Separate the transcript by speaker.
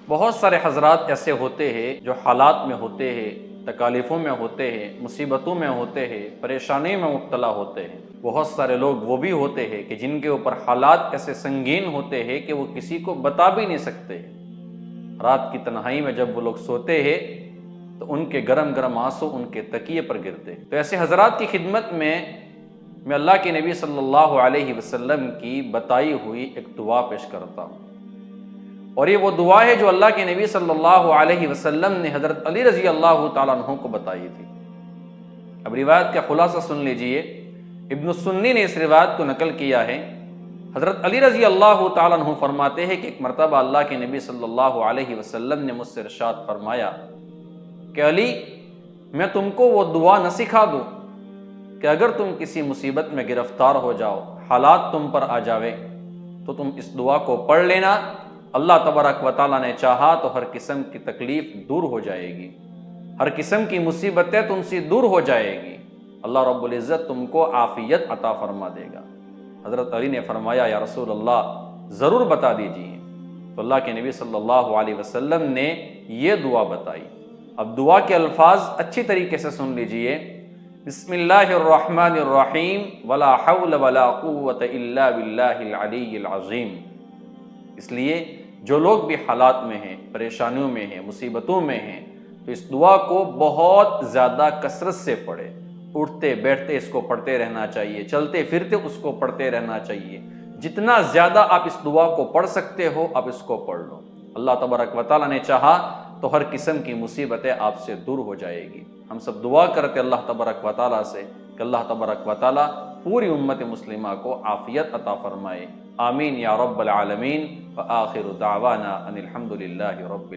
Speaker 1: بہت سارے حضرات ایسے ہوتے ہیں جو حالات میں ہوتے ہیں، تکالیفوں میں ہوتے ہیں، مصیبتوں میں ہوتے ہیں، پریشانی میں مبتلا ہوتے ہیں۔ بہت سارے لوگ وہ بھی ہوتے ہیں کہ جن کے اوپر حالات ایسے سنگین ہوتے ہیں کہ وہ کسی کو بتا بھی نہیں سکتے۔ رات کی تنہائی میں جب وہ لوگ سوتے ہیں تو ان کے گرم گرم آنسو ان کے تکیے پر گرتے ہیں۔ تو ایسے حضرات کی خدمت میں اللہ کے نبی صلی اللہ علیہ وسلم کی بتائی ہوئی ایک دعا پیش کرتا ہوں، اور یہ وہ دعا ہے جو اللہ کے نبی صلی اللہ علیہ وسلم نے حضرت علی رضی اللہ تعالیٰ عنہ کو بتائی تھی۔ اب روایت کا خلاصہ سن لیجئے۔ ابن السنی نے اس روایت کو نقل کیا ہے۔ حضرت علی رضی اللہ تعالیٰ عنہ فرماتے ہیں کہ ایک مرتبہ اللہ کے نبی صلی اللہ علیہ وسلم نے مجھ سے ارشاد فرمایا کہ علی، میں تم کو وہ دعا نہ سکھا دوں کہ اگر تم کسی مصیبت میں گرفتار ہو جاؤ، حالات تم پر آ جاوے، تو تم اس دعا کو پڑھ لینا، اللہ تبارک و تعالیٰ نے چاہا تو ہر قسم کی تکلیف دور ہو جائے گی، ہر قسم کی مصیبتیں تم سے دور ہو جائے گی، اللہ رب العزت تم کو عافیت عطا فرما دے گا۔ حضرت علی نے فرمایا یا رسول اللہ ضرور بتا دیجیے۔ تو اللہ کے نبی صلی اللہ علیہ وسلم نے یہ دعا بتائی۔ اب دعا کے الفاظ اچھی طریقے سے سن لیجئے۔ بسم اللہ الرحمن الرحیم ولا حول ولا قوة الا باللہ العلی العظیم۔ اس لیے جو لوگ بھی حالات میں ہیں، پریشانیوں میں ہیں، مصیبتوں میں ہیں، تو اس دعا کو بہت زیادہ کثرت سے پڑھے۔ اٹھتے بیٹھتے اس کو پڑھتے رہنا چاہیے، چلتے پھرتے اس کو پڑھتے رہنا چاہیے۔ جتنا زیادہ آپ اس دعا کو پڑھ سکتے ہو آپ اس کو پڑھ لو، اللہ تبارک و تعالیٰ نے چاہا تو ہر قسم کی مصیبتیں آپ سے دور ہو جائے گی۔ ہم سب دعا کرتے اللہ تبارک و تعالیٰ سے کہ اللہ تبارک و تعالیٰ پوری امت مسلمہ کو عافیت عطا فرمائے۔ آمین یا رب العالمین۔ وآخر دعوانا ان الحمد للہ رب